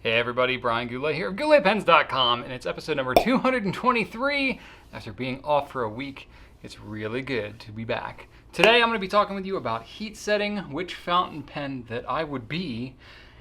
Hey everybody, Brian Goulet here of GouletPens.com, and it's episode number 223. After being off for a week, it's really good to be back. Today I'm going to be talking with you about heat setting, which fountain pen that I would be,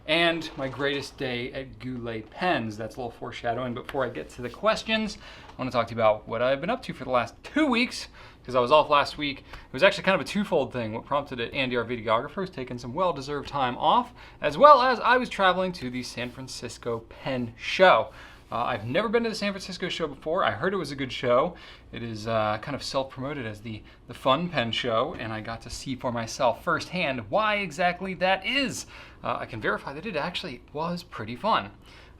and my greatest day at Goulet Pens. That's a little foreshadowing. Before I get to the questions, I want to talk to you about what I've been up to for the last 2 weeks, because I was off last week. It was actually kind of a twofold thing. What prompted it, Andy, our videographer, was taking some well-deserved time off, as well as I was traveling to the San Francisco Pen Show. I've never been to the San Francisco show before. I heard it was a good show. It is kind of self-promoted as the fun pen show, and I got to see for myself firsthand why exactly that is. I can verify that it actually was pretty fun.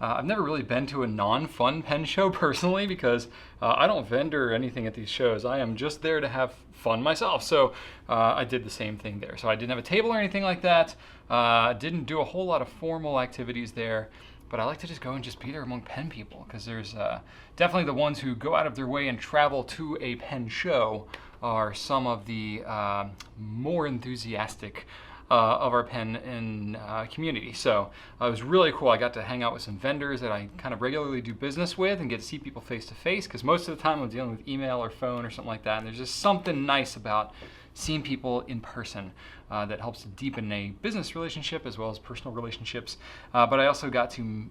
I've never really been to a non-fun pen show personally because I don't vendor anything at these shows. I am just there to have fun myself. So I did the same thing there. So I didn't have a table or anything like that. Didn't do a whole lot of formal activities there. But I like to just go and just be there among pen people, because there's definitely the ones who go out of their way and travel to a pen show are some of the more enthusiastic of our pen community. So it was really cool. I got to hang out with some vendors that I kind of regularly do business with and get to see people face to face, because most of the time I'm dealing with email or phone or something like that, and there's just something nice about seeing people in person that helps to deepen a business relationship as well as personal relationships. But I also got to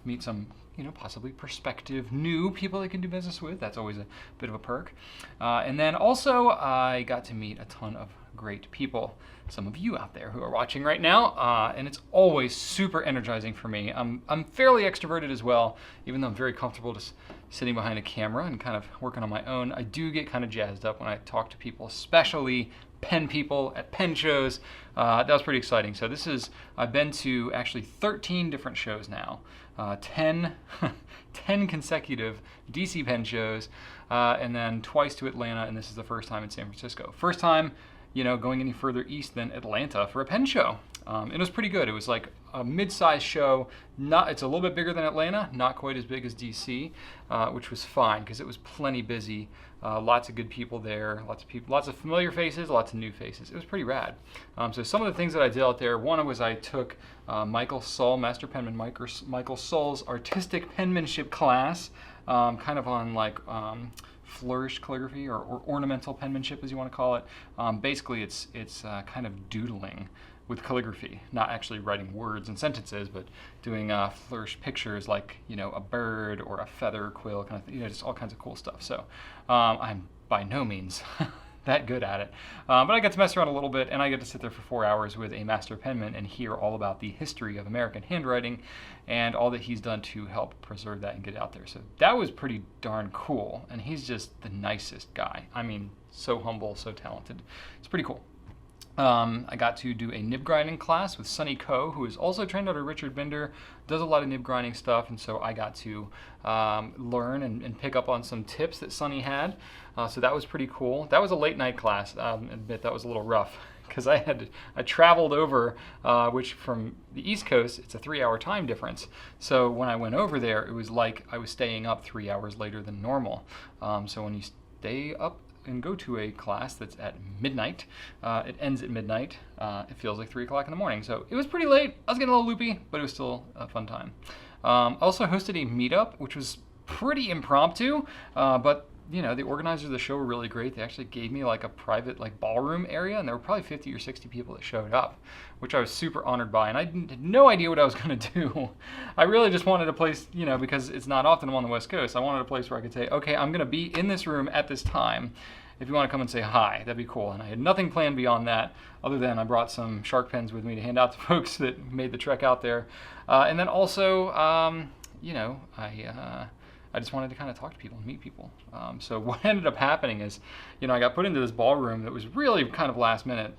meet some, possibly prospective new people I can do business with. That's always a bit of a perk. And then also I got to meet a ton of great people, some of you out there who are watching right now, and it's always super energizing for me. I'm fairly extroverted as well, even though I'm very comfortable just sitting behind a camera and kind of working on my own. I do get kind of jazzed up when I talk to people, especially pen people at pen shows. That was pretty exciting. So I've been to actually 13 different shows now, 10 consecutive DC pen shows, and then twice to Atlanta, and this is the first time in San Francisco. First time going any further east than Atlanta for a pen show. It was pretty good. It was like a mid-sized show. It's a little bit bigger than Atlanta, not quite as big as DC, which was fine because it was plenty busy. Lots of good people there, lots of familiar faces, lots of new faces. It was pretty rad. So some of the things that I did out there, one was I took Michael Sull, Master Penman Michael Sull's artistic penmanship class, kind of on like flourished calligraphy or ornamental penmanship, as you want to call it. Basically, it's kind of doodling with calligraphy, not actually writing words and sentences, but doing flourished pictures like a bird or a feather quill, kind of just all kinds of cool stuff. So I'm by no means that good at it, but I got to mess around a little bit, and I get to sit there for 4 hours with a master penman and hear all about the history of American handwriting and all that he's done to help preserve that and get it out there. So that was pretty darn cool, and he's just the nicest guy. I mean, so humble, so talented. It's pretty cool. I got to do a nib grinding class with Sonny Coe, who is also trained under Richard Binder, does a lot of nib grinding stuff, and so I got to learn and pick up on some tips that Sonny had. So that was pretty cool. That was a late night class. I admit that was a little rough because I traveled over, which from the East Coast, it's a 3-hour time difference. So when I went over there, it was like I was staying up 3 hours later than normal. So when you stay up and go to a class that's at midnight, it ends at midnight, it feels like 3 o'clock in the morning. So it was pretty late. I was getting a little loopy, but it was still a fun time. I also hosted a meetup, which was pretty impromptu, but the organizers of the show were really great. They actually gave me like a private ballroom area, and there were probably 50 or 60 people that showed up, which I was super honored by, and I had no idea what I was going to do. I really just wanted a place, because it's not often I'm on the West Coast. I wanted a place where I could say, okay, I'm going to be in this room at this time. If you want to come and say hi, that'd be cool. And I had nothing planned beyond that, other than I brought some shark pens with me to hand out to folks that made the trek out there. And then also, I just wanted to kind of talk to people and meet people. So what ended up happening is, I got put into this ballroom that was really kind of last minute.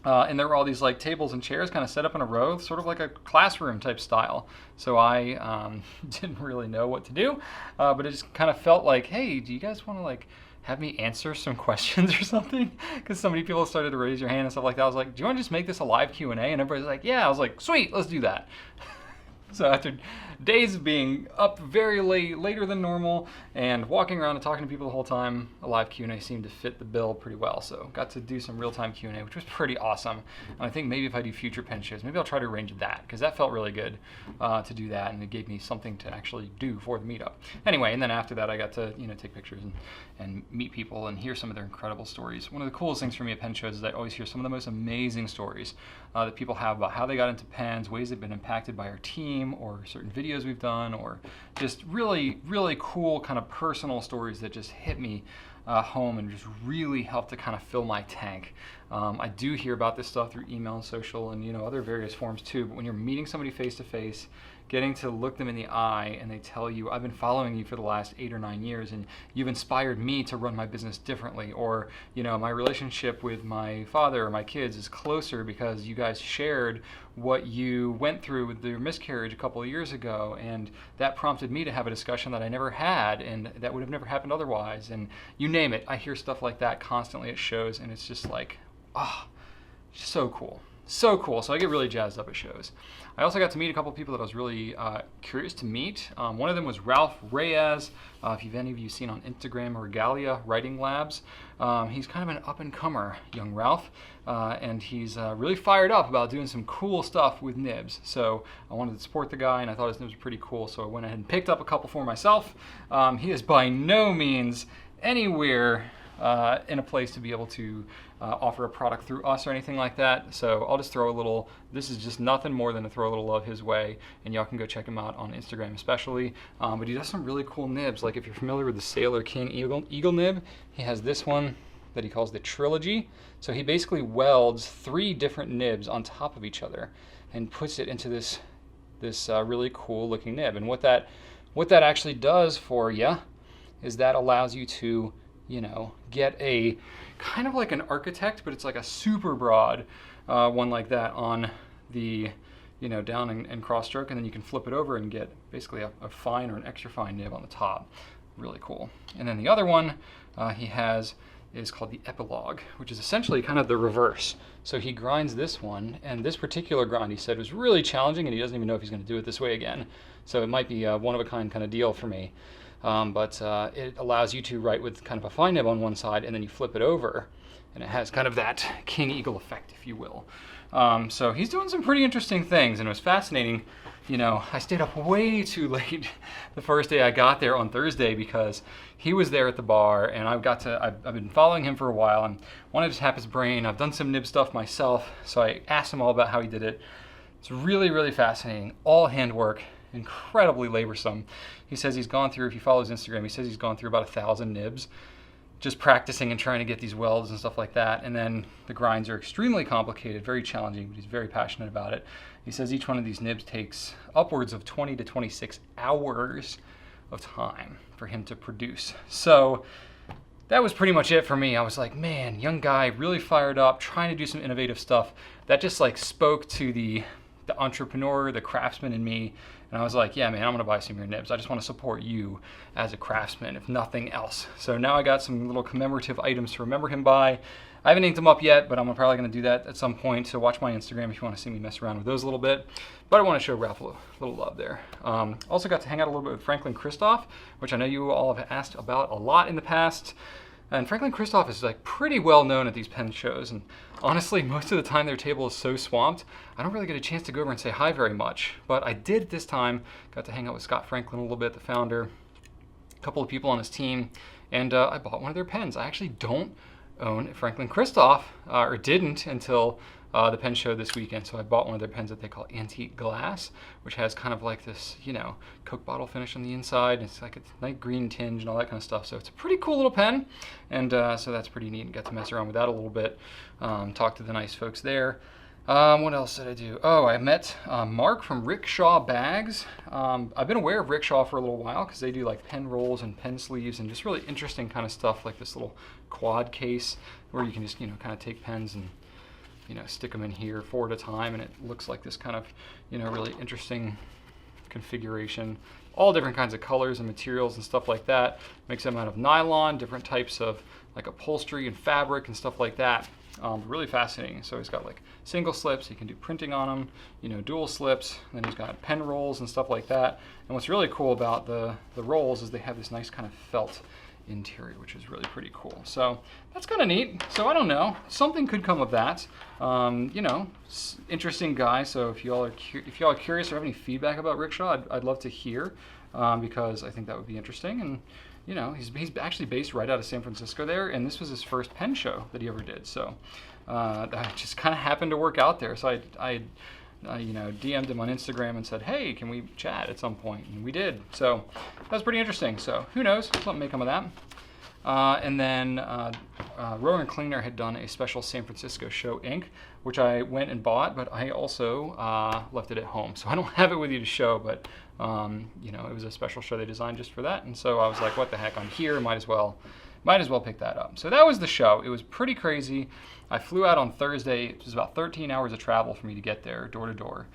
And there were all these tables and chairs kind of set up in a row, sort of like a classroom type style. So I didn't really know what to do, but it just kind of felt like, hey, do you guys want to have me answer some questions or something? Because so many people started to raise your hand and stuff like that. I was like, do you want to just make this a live Q&A? And everybody's like, yeah. I was like, sweet, let's do that. So after days of being up very late, later than normal, and walking around and talking to people the whole time, a live Q&A seemed to fit the bill pretty well. So got to do some real-time Q&A, which was pretty awesome. And I think maybe if I do future pen shows, maybe I'll try to arrange that, because that felt really good to do that, and it gave me something to actually do for the meetup. Anyway, and then after that, I got to take pictures and meet people and hear some of their incredible stories. One of the coolest things for me at pen shows is I always hear some of the most amazing stories that people have about how they got into pens, ways they've been impacted by our team or certain videos we've done, or just really, really cool kind of personal stories that just hit me home and just really help to kind of fill my tank. I do hear about this stuff through email and social and other various forms too, but when you're meeting somebody face to face, getting to look them in the eye and they tell you, I've been following you for the last 8 or 9 years and you've inspired me to run my business differently, or my relationship with my father or my kids is closer because you guys shared what you went through with your miscarriage a couple of years ago, and that prompted me to have a discussion that I never had and that would have never happened otherwise, and you name it. I hear stuff like that constantly at shows, and it's just like, so cool. So cool. So I get really jazzed up at shows. I also got to meet a couple of people that I was really curious to meet. One of them was Ralph Reyes. If any of you seen on Instagram, Regalia Writing Labs. He's kind of an up-and-comer, young Ralph, and he's really fired up about doing some cool stuff with nibs. So I wanted to support the guy, and I thought his nibs were pretty cool, so I went ahead and picked up a couple for myself. He is by no means anywhere in a place to be able to offer a product through us or anything like that. So I'll just throw a little, this is just nothing more than to throw a little love his way, and y'all can go check him out on Instagram especially. But he does some really cool nibs. Like if you're familiar with the Sailor King Eagle nib, he has this one that he calls the Trilogy. So he basically welds 3 different nibs on top of each other and puts it into this really cool looking nib. And what that actually does for you is that allows you to get a kind of like an architect, but it's like a super broad one like that on the, down and cross stroke, and then you can flip it over and get basically a fine or an extra fine nib on the top. Really cool. And then the other one he has is called the Epilogue, which is essentially kind of the reverse. So he grinds this one, and this particular grind he said was really challenging, and he doesn't even know if he's going to do it this way again. So it might be a one-of-a-kind kind of deal for me. But it allows you to write with kind of a fine nib on one side, and then you flip it over, and it has kind of that king eagle effect, if you will. So he's doing some pretty interesting things, and it was fascinating. I stayed up way too late the first day I got there on Thursday because he was there at the bar, and I've been following him for a while and wanted to tap his brain. I've done some nib stuff myself, so I asked him all about how he did it. It's really, really fascinating. All handwork. Incredibly laborsome. He says he's gone through, if you follow his Instagram, he says he's gone through about 1,000 nibs just practicing and trying to get these welds and stuff like that. And then the grinds are extremely complicated, very challenging, but he's very passionate about it. He says each one of these nibs takes upwards of 20 to 26 hours of time for him to produce. So that was pretty much it for me. I was like, man, young guy, really fired up, trying to do some innovative stuff. That just like spoke to the entrepreneur, the craftsman in me. And I was like, yeah, man, I'm gonna buy some of your nibs. I just wanna support you as a craftsman, if nothing else. So now I got some little commemorative items to remember him by. I haven't inked them up yet, but I'm probably gonna do that at some point. So watch my Instagram if you wanna see me mess around with those a little bit. But I wanna show Ralph a little love there. Also got to hang out a little bit with Franklin Christoph, which I know you all have asked about a lot in the past. And Franklin Christoph is like pretty well known at these pen shows, and honestly, most of the time their table is so swamped, I don't really get a chance to go over and say hi very much. But I did this time, got to hang out with Scott Franklin a little bit, the founder, a couple of people on his team, and I bought one of their pens. I actually don't own Franklin Christoph, or didn't until the pen show this weekend. So I bought one of their pens that they call Antique Glass, which has kind of like this, Coke bottle finish on the inside. It's like a nice green tinge and all that kind of stuff. So it's a pretty cool little pen, and so that's pretty neat. Got to mess around with that a little bit, talk to the nice folks there. What else did I do? Oh, I met Mark from Rickshaw Bags. I've been aware of Rickshaw for a little while because they do like pen rolls and pen sleeves and just really interesting kind of stuff, like this little quad case where you can just kind of take pens and stick them in here 4 at a time, and it looks like this kind of really interesting configuration. All different kinds of colors and materials and stuff like that. Makes them out of nylon, different types of like upholstery and fabric and stuff like that. really fascinating. So he's got like single slips, you can do printing on them, you know, dual slips, and then he's got pen rolls and stuff like that. And what's really cool about the rolls is they have this nice kind of felt interior, which is really pretty cool. So that's kind of neat. So I don't know, something could come of that. You know, interesting guy. So if y'all are curious or have any feedback about Rickshaw, I'd love to hear, because I think that would be interesting. And you know, he's actually based right out of San Francisco there, and this was his first pen show that he ever did. So that just kind of happened to work out there. So I you know, DM'd him on Instagram and said, hey, can we chat at some point? And we did. So that was pretty interesting. So who knows? Something may come of that. And then Rower and Cleaner had done a special San Francisco show ink, which I went and bought, but I also left it at home. So I don't have it with you to show, but you know, it was a special show they designed just for that. And so I was like, what the heck, I'm here, might as well pick that up. So that was the show. It was pretty crazy. I flew out on Thursday. It was about 13 hours of travel for me to get there, door to door.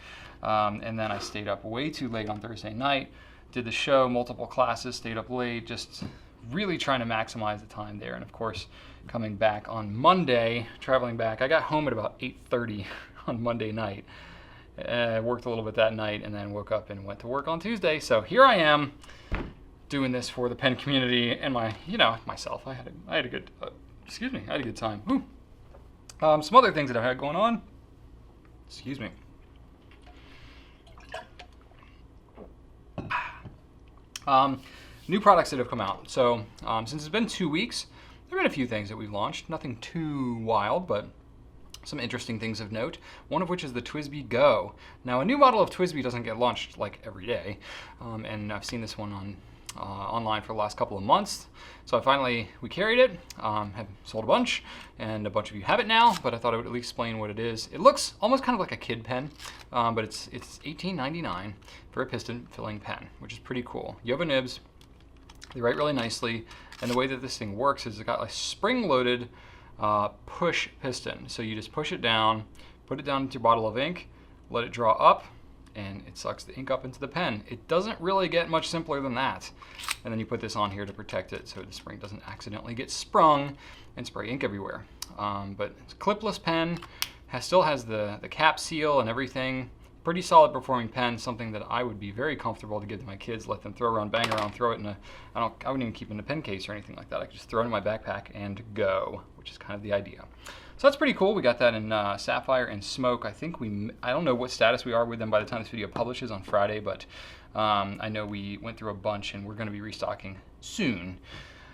And then I stayed up way too late on Thursday night, did the show, multiple classes, stayed up late, just really trying to maximize the time there. And of course, coming back on Monday, traveling back, I got home at about 8:30 on Monday night. Worked a little bit that night and then woke up and went to work on Tuesday. So here I am doing this for the pen community and myself. I had a good, I had a good time. Whew. Some other things that I've had going on. Excuse me. New products that have come out. So since it's been 2 weeks, there have been a few things that we've launched. Nothing too wild, but some interesting things of note, one of which is the TWSBI Go. Now, a new model of TWSBI doesn't get launched like every day, and I've seen this one on online for the last couple of months. So we carried it, have sold a bunch, and a bunch of you have it now, but I thought I would at least explain what it is. It looks almost kind of like a kid pen, but it's $18.99 for a piston filling pen, which is pretty cool. Yoba nibs, they write really nicely, and the way that this thing works is it's got a spring-loaded push piston. So you just push it down, put it down into your bottle of ink, let it draw up, and it sucks the ink up into the pen. It doesn't really get much simpler than that. And then you put this on here to protect it so the spring doesn't accidentally get sprung and spray ink everywhere. But it's a clipless pen, still has the cap seal and everything. Pretty solid performing pen, something that I would be very comfortable to give to my kids, let them throw around, bang around, throw it in I wouldn't even keep it in a pen case or anything like that. I could just throw it in my backpack and go, which is kind of the idea. So that's pretty cool. We got that in Sapphire and Smoke. I don't know what status we are with them by the time this video publishes on Friday, but I know we went through a bunch and we're going to be restocking soon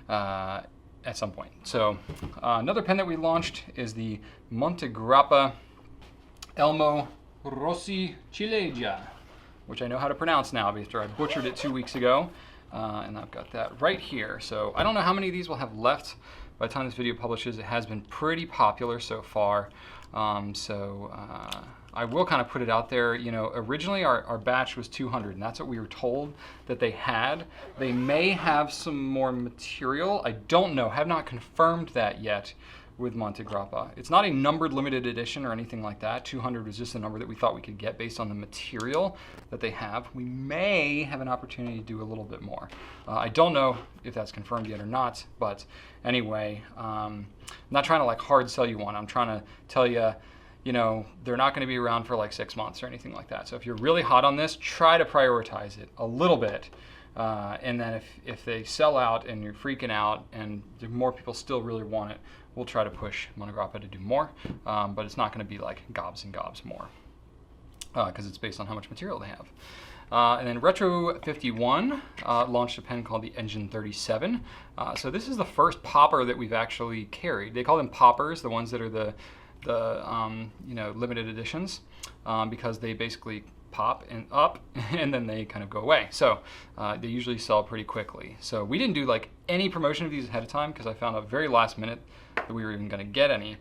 at some point. So another pen that we launched is the Montegrappa Elmo Rossi Ciliegia, which I know how to pronounce now after I butchered it 2 weeks ago. And I've got that right here. So I don't know how many of these we'll have left by the time this video publishes. It has been pretty popular so far. I will kind of put it out there. You know, originally our batch was 200, and that's what we were told that they had. They may have some more material. I don't know, have not confirmed that yet with Montegrappa. It's not a numbered limited edition or anything like that. 200 was just the number that we thought we could get based on the material that they have. We may have an opportunity to do a little bit more. I don't know if that's confirmed yet or not, but anyway, I'm not trying to like hard sell you one. I'm trying to tell you, you know, they're not going to be around for like 6 months or anything like that. So if you're really hot on this, try to prioritize it a little bit. And then if they sell out and you're freaking out and more people still really want it, we'll try to push Montegrappa to do more, but it's not going to be like gobs and gobs more because it's based on how much material they have. And then Retro 51 launched a pen called the Engine 37. So this is the first popper that we've actually carried. They call them poppers, the ones that are the limited editions, because they basically pop and up and then they kind of go away. So they usually sell pretty quickly. So we didn't do like any promotion of these ahead of time because I found out very last minute that we were even going to get any.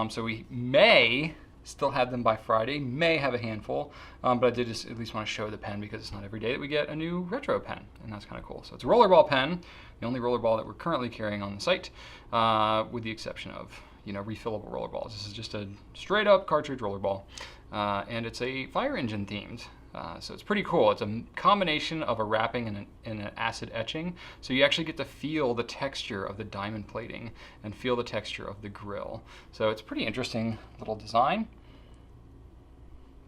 So we may still have them by Friday, may have a handful, but I did just at least want to show the pen because it's not every day that we get a new retro pen, and that's kind of cool. So it's a rollerball pen, the only rollerball that we're currently carrying on the site, with the exception of refillable rollerballs. This is just a straight up cartridge rollerball, and it's a fire engine themed So it's pretty cool. It's a combination of a wrapping and an acid etching. So you actually get to feel the texture of the diamond plating and feel the texture of the grill. So it's a pretty interesting little design.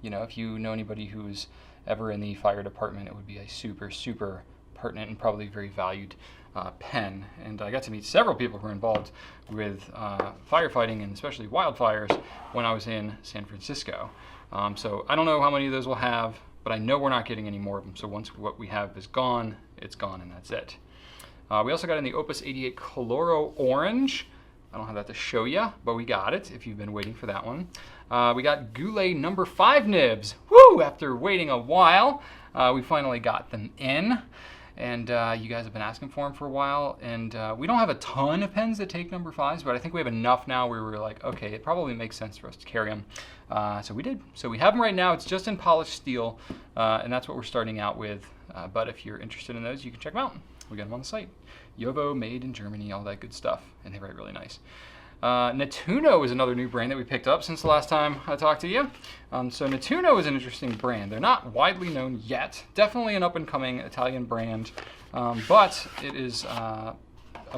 You know, if you know anybody who's ever in the fire department, it would be a super, super pertinent and probably very valued pen. And I got to meet several people who were involved with firefighting and especially wildfires when I was in San Francisco. So I don't know how many of those we'll have, but I know we're not getting any more of them. So once what we have is gone, it's gone and that's it. We also got in the Opus 88 Coloro Orange. I don't have that to show you, but we got it if you've been waiting for that one. We got Goulet number 5 nibs. Woo! After waiting a while, we finally got them in. And you guys have been asking for them for a while. And we don't have a ton of pens that take number 5s, but I think we have enough now where we're like, okay, it probably makes sense for us to carry them. So we did. So we have them right now. It's just in polished steel, and that's what we're starting out with. But if you're interested in those, you can check them out. We got them on the site. Jovo, made in Germany, all that good stuff. And they write really nice. Nettuno is another new brand that we picked up since the last time I talked to you. So Nettuno is an interesting brand. They're not widely known yet. Definitely an up-and-coming Italian brand, but it is a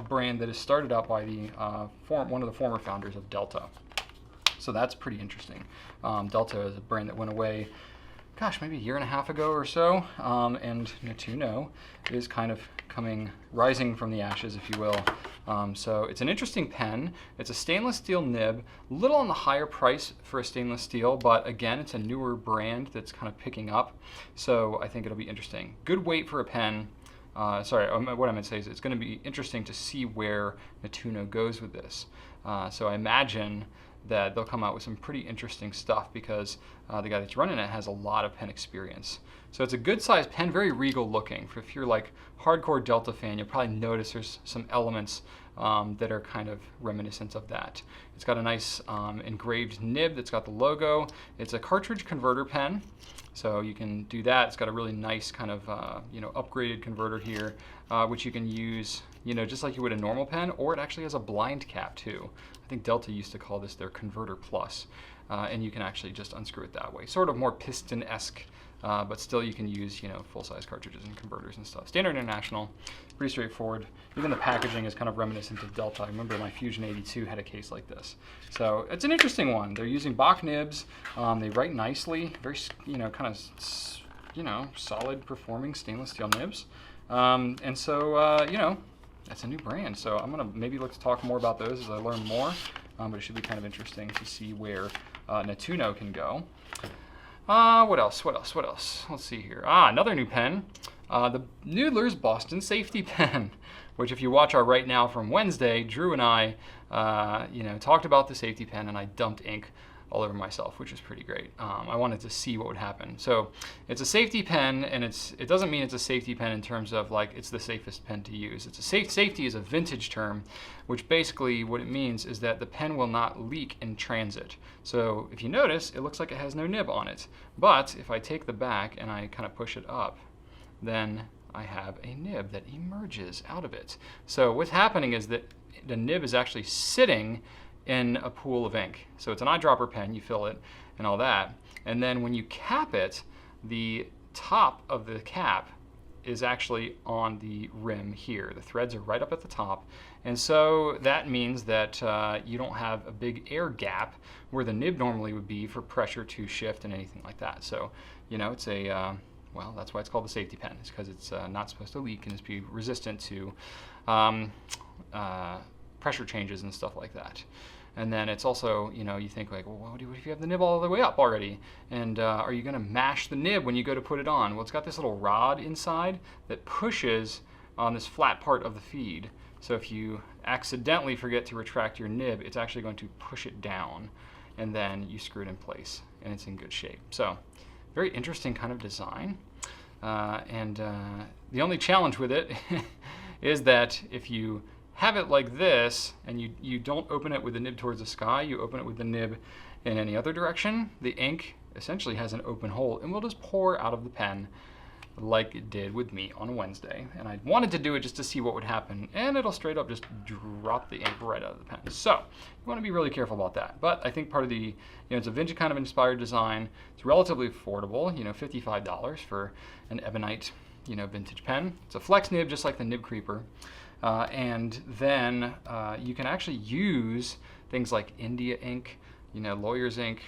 brand that is started out by the one of the former founders of Delta. So that's pretty interesting. Delta is a brand that went away, gosh, maybe a year and a half ago or so, and Nettuno is kind of rising from the ashes, if you will. So it's an interesting pen. It's a stainless steel nib, a little on the higher price for a stainless steel, but again, it's a newer brand that's kind of picking up. So I think it'll be interesting. Good weight for a pen. Sorry, what I meant to say is it's going to be interesting to see where Nettuno goes with this. So I imagine that they'll come out with some pretty interesting stuff because the guy that's running it has a lot of pen experience. So it's a good sized pen, very regal looking. If you're like hardcore Delta fan, you'll probably notice there's some elements that are kind of reminiscent of that. It's got a nice engraved nib that's got the logo. It's a cartridge converter pen, so you can do that. It's got a really nice kind of upgraded converter here, which you can use just like you would a normal pen, or it actually has a blind cap too. I think Delta used to call this their Converter Plus, and you can actually just unscrew it that way. Sort of more piston-esque, but still you can use full-size cartridges and converters and stuff. Standard International, pretty straightforward. Even the packaging is kind of reminiscent of Delta. I remember my Fusion 82 had a case like this. So it's an interesting one. They're using Bach nibs. They write nicely, very kind of solid performing stainless steel nibs. And so that's a new brand. So I'm gonna maybe look to talk more about those as I learn more. But it should be kind of interesting to see where Nettuno can go. What else? Let's see here. Another new pen. The Noodler's Boston Safety Pen, which if you watch our Right Now from Wednesday, Drew and I, talked about the safety pen, and I dumped ink all over myself, which is pretty great. I wanted to see what would happen. So it's a safety pen, and it doesn't mean it's a safety pen in terms of like it's the safest pen to use. It's a safety is a vintage term, which basically what it means is that the pen will not leak in transit. So if you notice, it looks like it has no nib on it. But if I take the back and I kind of push it up, then I have a nib that emerges out of it. So what's happening is that the nib is actually sitting in a pool of ink. So it's an eyedropper pen, you fill it and all that. And then when you cap it, the top of the cap is actually on the rim here. The threads are right up at the top. And so that means that you don't have a big air gap where the nib normally would be for pressure to shift and anything like that. So, it's a, well, that's why it's called the safety pen. It's because it's not supposed to leak and it's be resistant to pressure changes and stuff like that. And then it's also, you think like, well, what if you have the nib all the way up already? And are you going to mash the nib when you go to put it on? Well, it's got this little rod inside that pushes on this flat part of the feed. So if you accidentally forget to retract your nib, it's actually going to push it down, and then you screw it in place, and it's in good shape. So very interesting kind of design. And the only challenge with it is that if you have it like this, and you don't open it with the nib towards the sky, you open it with the nib in any other direction, the ink essentially has an open hole and will just pour out of the pen like it did with me on Wednesday. And I wanted to do it just to see what would happen, and it'll straight up just drop the ink right out of the pen. So you want to be really careful about that. But I think part of the, it's a vintage kind of inspired design. It's relatively affordable, $55 for an ebonite, vintage pen. It's a flex nib, just like the Nib Creeper. And then you can actually use things like India ink, lawyer's ink,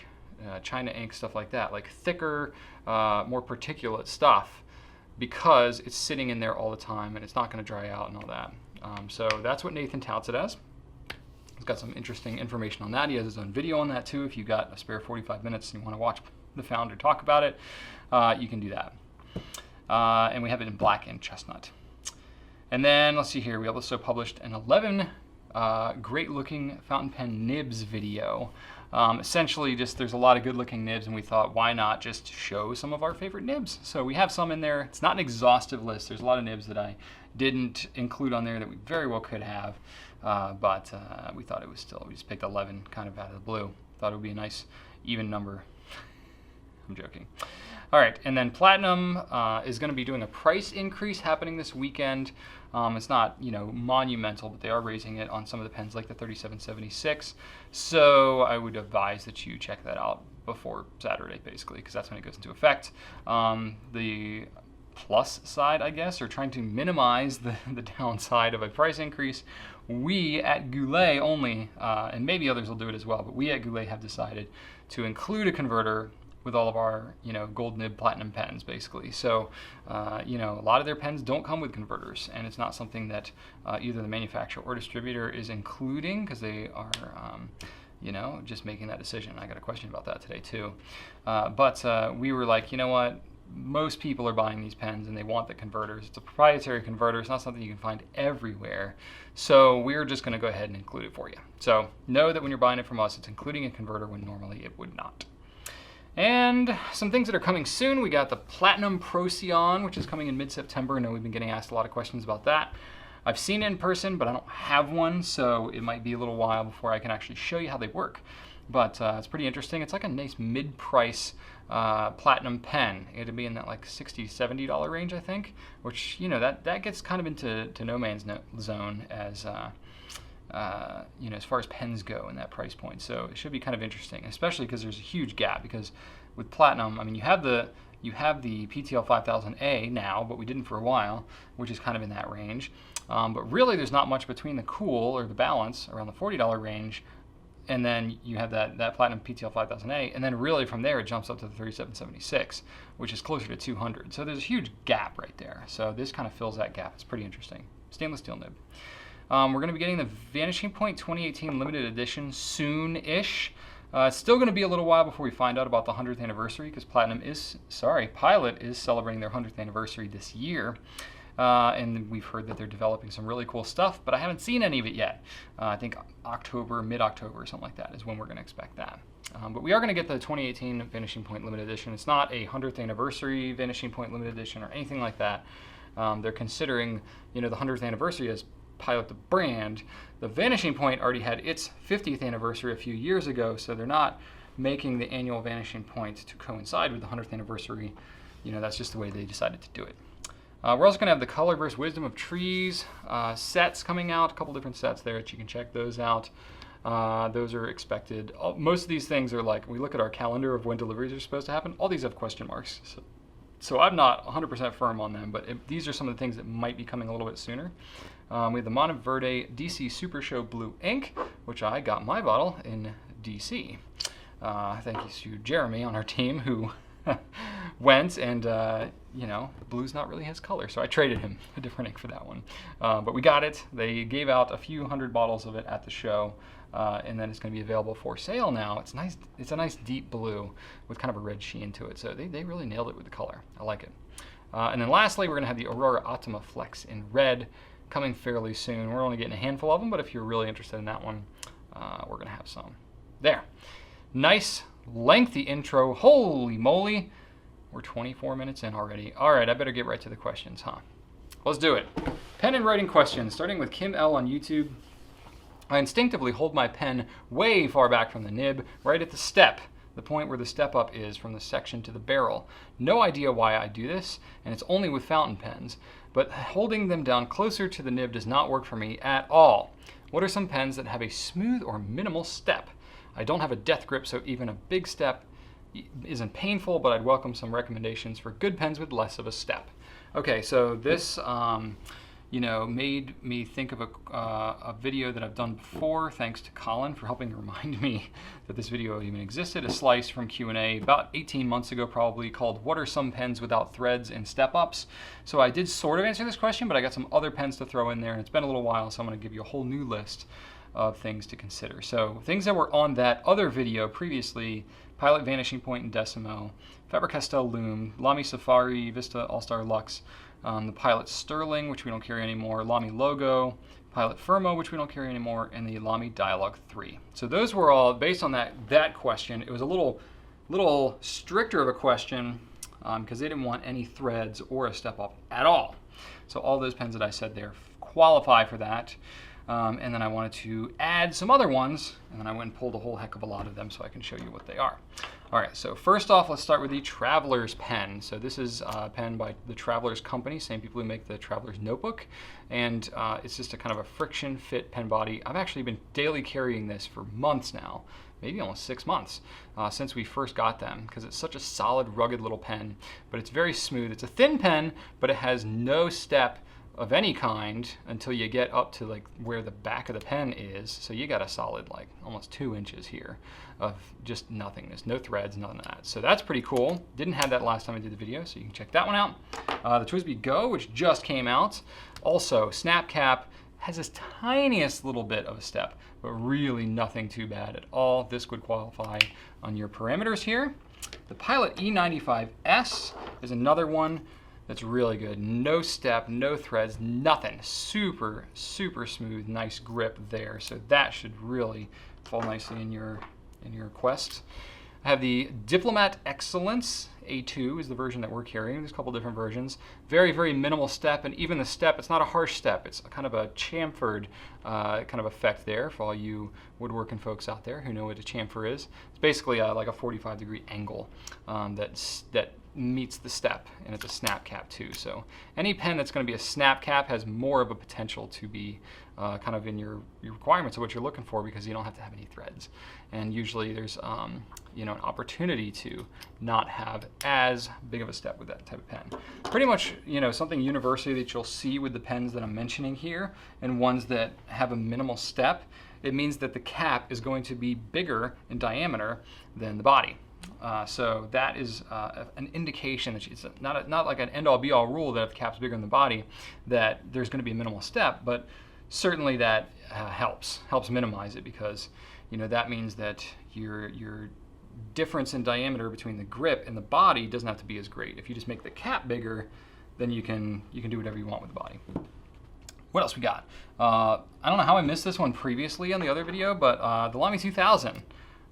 China ink, stuff like that, like thicker, more particulate stuff, because it's sitting in there all the time and it's not going to dry out and all that. So that's what Nathan touts it as. He's got some interesting information on that. He has his own video on that too. If you've got a spare 45 minutes and you want to watch the founder talk about it, you can do that. And we have it in black and chestnut. And then let's see here. We also published an 11 great looking fountain pen nibs video. Essentially just there's a lot of good looking nibs, and we thought, why not just show some of our favorite nibs? So we have some in there. It's not an exhaustive list. There's a lot of nibs that I didn't include on there that we very well could have, but we thought it was still, we just picked 11 kind of out of the blue. Thought it would be a nice even number. I'm joking. All right, and then Platinum is going to be doing a price increase happening this weekend. It's not, monumental, but they are raising it on some of the pens like the 3776. So I would advise that you check that out before Saturday, basically, because that's when it goes into effect. The plus side, I guess, or trying to minimize the downside of a price increase, we at Goulet only, and maybe others will do it as well, but we at Goulet have decided to include a converter with all of our, gold nib platinum pens, basically. So, a lot of their pens don't come with converters, and it's not something that either the manufacturer or distributor is including, because they are, just making that decision. I got a question about that today too. But we were like, you know what? Most people are buying these pens and they want the converters. It's a proprietary converter. It's not something you can find everywhere. So we're just going to go ahead and include it for you. So know that when you're buying it from us, it's including a converter when normally it would not. And some things that are coming soon. We got the Platinum Procyon, which is coming in mid-September. I know we've been getting asked a lot of questions about that. I've seen it in person, but I don't have one, so it might be a little while before I can actually show you how they work. But it's pretty interesting. It's like a nice mid-price platinum pen. It'd be in that like $60, $70 range, I think, which, that gets kind of into no man's zone as as far as pens go in that price point. So it should be kind of interesting, especially because there's a huge gap, because with platinum, I mean, you have the PTL 5000A now, but we didn't for a while, which is kind of in that range. But really there's not much between the Cool or the Balance around the $40 range, and then you have that platinum PTL 5000A, and then really from there it jumps up to the 3776, which is closer to 200. So there's a huge gap right there. So this kind of fills that gap. It's pretty interesting. Stainless steel nib. We're going to be getting the Vanishing Point 2018 limited edition soon-ish. It's still going to be a little while before we find out about the 100th anniversary, because Pilot is celebrating their 100th anniversary this year. And we've heard that they're developing some really cool stuff, but I haven't seen any of it yet. I think October, mid-October, or something like that is when we're going to expect that. But we are going to get the 2018 Vanishing Point limited edition. It's not a 100th anniversary Vanishing Point limited edition or anything like that. They're considering, the 100th anniversary as Pilot the brand. The Vanishing Point already had its 50th anniversary a few years ago, so they're not making the annual Vanishing Point to coincide with the 100th anniversary. That's just the way they decided to do it. We're also going to have the Color vs. Wisdom of Trees sets coming out, a couple different sets there that you can check those out. Those are expected. Most of these things are like, we look at our calendar of when deliveries are supposed to happen, all these have question marks. So I'm not 100% firm on them, but these are some of the things that might be coming a little bit sooner. We have the Monteverde DC Super Show Blue Ink, which I got my bottle in DC. Thank you to Jeremy on our team who went and, blue's not really his color, so I traded him a different ink for that one. But we got it. They gave out a few hundred bottles of it at the show, and then it's going to be available for sale now. It's nice. It's a nice deep blue with kind of a red sheen to it, so they really nailed it with the color. I like it. And then lastly, we're going to have the Aurora Optima Flex in red, coming fairly soon. We're only getting a handful of them, but if you're really interested in that one, we're going to have some. There. Nice, lengthy intro. Holy moly. We're 24 minutes in already. All right, I better get right to the questions, huh? Let's do it. Pen and writing questions, starting with Kim L on YouTube. I instinctively hold my pen way far back from the nib, right at the step the point where the step up is from the section to the barrel. No idea why I do this, and it's only with fountain pens, but holding them down closer to the nib does not work for me at all. What are some pens that have a smooth or minimal step? I don't have a death grip, so even a big step isn't painful, but I'd welcome some recommendations for good pens with less of a step. Okay, so this made me think of a video that I've done before, thanks to Colin for helping remind me that this video even existed. A slice from Q&A about 18 months ago probably, called What are some pens without threads and step-ups? So I did sort of answer this question, but I got some other pens to throw in there, and it's been a little while, so I'm going to give you a whole new list of things to consider. So things that were on that other video previously: Pilot Vanishing Point and Decimo, Faber-Castell Lume, Lamy Safari, Vista All-Star Luxe, the Pilot Sterling, which we don't carry anymore, Lamy Logo, Pilot Firmo, which we don't carry anymore, and the Lamy Dialogue 3. So those were all based on that question. It was a little stricter of a question because they didn't want any threads or a step up at all. So all those pens that I said there qualify for that. And then I wanted to add some other ones, and then I went and pulled a whole heck of a lot of them so I can show you what they are. All right, so first off, let's start with the Traveler's pen. So this is a pen by the Traveler's Company, same people who make the Traveler's Notebook, and it's just a kind of a friction fit pen body. I've actually been daily carrying this for months now, maybe almost 6 months since we first got them, because it's such a solid, rugged little pen, but it's very smooth. It's a thin pen, but it has no step of any kind until you get up to like where the back of the pen is. So you got a solid like almost 2 inches here of just nothingness, no threads, none of that. So that's pretty cool. Didn't have that last time I did the video, so you can check that one out. The TWSBI Go, which just came out, also snap cap, has this tiniest little bit of a step, but really nothing too bad at all. This would qualify on your parameters here. The Pilot E95S is another one that's really good. No step, no threads, nothing. Super, super smooth, nice grip there. So that should really fall nicely in your quest. I have the Diplomat Excellence A2 is the version that we're carrying. There's a couple different versions. Very, very minimal step, and even the step, it's not a harsh step. It's kind of a chamfered kind of effect there for all you woodworking folks out there who know what a chamfer is. It's basically like a 45-degree angle that meets the step, and it's a snap cap too. So any pen that's going to be a snap cap has more of a potential to be kind of in your requirements of what you're looking for, because you don't have to have any threads. And usually there's an opportunity to not have as big of a step with that type of pen. Pretty much something universally that you'll see with the pens that I'm mentioning here, and ones that have a minimal step, it means that the cap is going to be bigger in diameter than the body. So that is an indication that it's not like an end-all be-all rule that if the cap's bigger than the body that there's going to be a minimal step, but certainly that helps minimize it, because that means that your difference in diameter between the grip and the body doesn't have to be as great. If you just make the cap bigger, then you can do whatever you want with the body. What else we got? I don't know how I missed this one previously on the other video, but the Lamy 2000.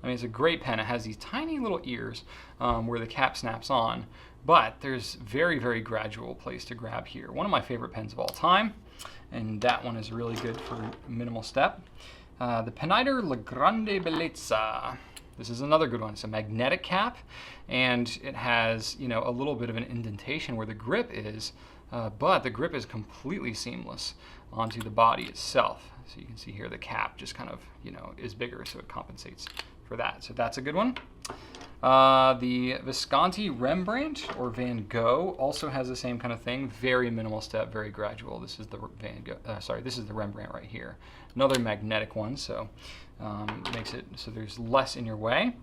I mean, it's a great pen. It has these tiny little ears where the cap snaps on, but there's very, very gradual place to grab here. One of my favorite pens of all time, and that one is really good for minimal step. The Peniter La Grande Bellezza. This is another good one. It's a magnetic cap, and it has a little bit of an indentation where the grip is, but the grip is completely seamless onto the body itself. So you can see here the cap just kind of is bigger, so it compensates for that. So that's a good one. The Visconti Rembrandt or Van Gogh also has the same kind of thing. Very minimal step, very gradual. This is the this is the Rembrandt right here. Another magnetic one, so makes it so there's less in your way.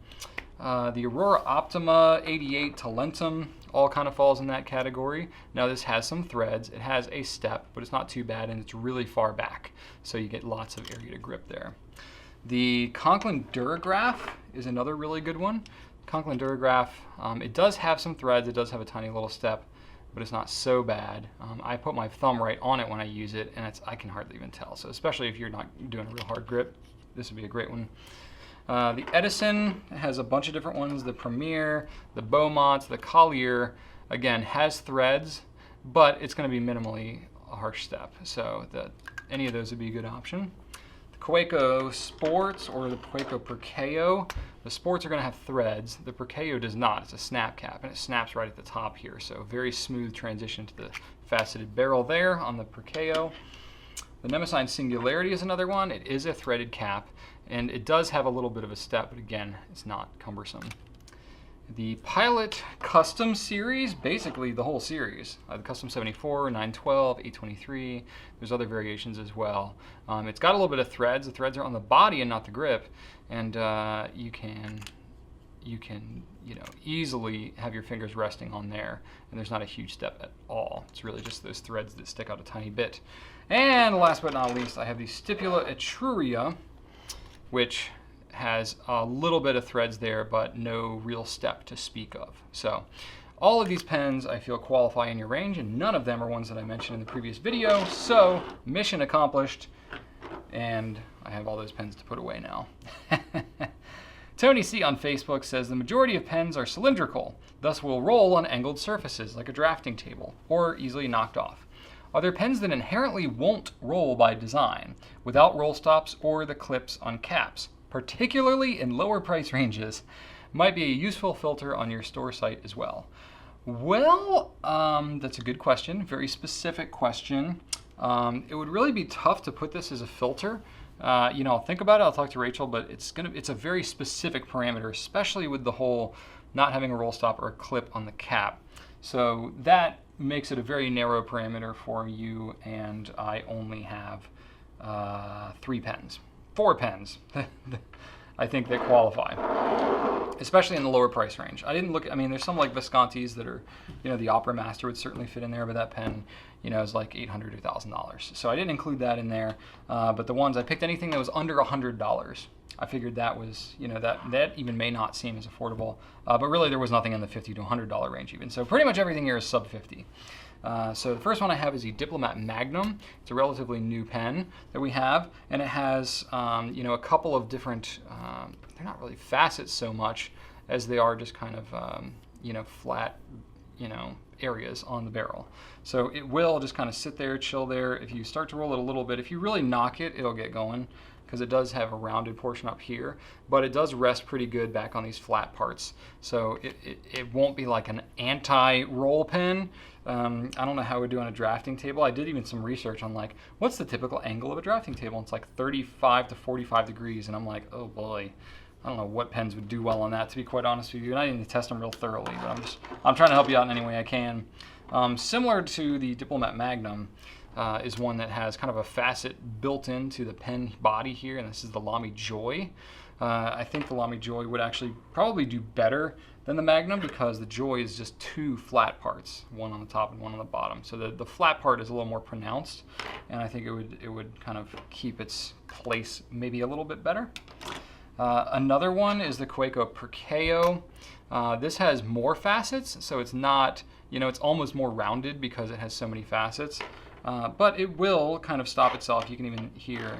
The Aurora Optima 88 Talentum all kind of falls in that category. Now this has some threads, it has a step, but it's not too bad, and it's really far back, so you get lots of area to grip there. The Conklin Duragraph is another really good one. Conklin Duragraph, it does have some threads, it does have a tiny little step, but it's not so bad. I put my thumb right on it when I use it, and I can hardly even tell. So especially if you're not doing a real hard grip, this would be a great one. The Edison has a bunch of different ones. The Premier, the Beaumont, the Collier, again, has threads, but it's going to be minimally a harsh step. So any of those would be a good option. Quaco Sports or the Quaco Perkeo. The Sports are going to have threads. The Perkeo does not. It's a snap cap, and it snaps right at the top here. So very smooth transition to the faceted barrel there on the Perkeo. The Nemesign Singularity is another one. It is a threaded cap, and it does have a little bit of a step, but again, it's not cumbersome. The Pilot Custom Series, basically the whole series. The Custom 74, 912, 823. There's other variations as well. It's got a little bit of threads. The threads are on the body and not the grip, and you can easily have your fingers resting on there, and there's not a huge step at all. It's really just those threads that stick out a tiny bit. And last but not least, I have the Stipula Etruria, which has a little bit of threads there, but no real step to speak of. So all of these pens I feel qualify in your range, and none of them are ones that I mentioned in the previous video. So mission accomplished, and I have all those pens to put away now. Tony C on Facebook says the majority of pens are cylindrical, thus will roll on angled surfaces like a drafting table, or easily knocked off. Are there pens that inherently won't roll by design, without roll stops or the clips on caps, particularly in lower price ranges? Might be a useful filter on your store site as well. Well, that's a good question, very specific question. It would really be tough to put this as a filter. I'll think about it, I'll talk to Rachel, but it's a very specific parameter, especially with the whole not having a roll stop or a clip on the cap. So that makes it a very narrow parameter for you, and I only have 4 pens I think that qualify, especially in the lower price range. I didn't look, there's some like Visconti's that are, the Opera Master would certainly fit in there, but that pen, is like $800 or $1,000. So I didn't include that in there, but the ones I picked, anything that was under $100. I figured that was, that even may not seem as affordable, but really there was nothing in the $50 to $100 range even. So pretty much everything here is sub 50. So the first one I have is the Diplomat Magnum. It's a relatively new pen that we have, and it has, a couple of different, they're not really facets so much as they are just kind of, flat, areas on the barrel. So it will just kind of sit there, chill there. If you start to roll it a little bit, if you really knock it, it'll get going, because it does have a rounded portion up here, but it does rest pretty good back on these flat parts. So it won't be like an anti-roll pen. I don't know how it would do on a drafting table. I did even some research on like, what's the typical angle of a drafting table? And it's like 35 to 45 degrees, and I'm like, oh boy, I don't know what pens would do well on that, to be quite honest with you. And I didn't test them real thoroughly, but I'm trying to help you out in any way I can. Similar to the Diplomat Magnum, is one that has kind of a facet built into the pen body here, and this is the Lamy Joy. I think the Lamy Joy would actually probably do better than the Magnum, because the Joy is just 2 flat parts, one on the top and one on the bottom. So the flat part is a little more pronounced, and I think it would kind of keep its place maybe a little bit better. Another one is the Quaco Perkeo. This has more facets, so it's not, it's almost more rounded because it has so many facets. But it will kind of stop itself. You can even hear,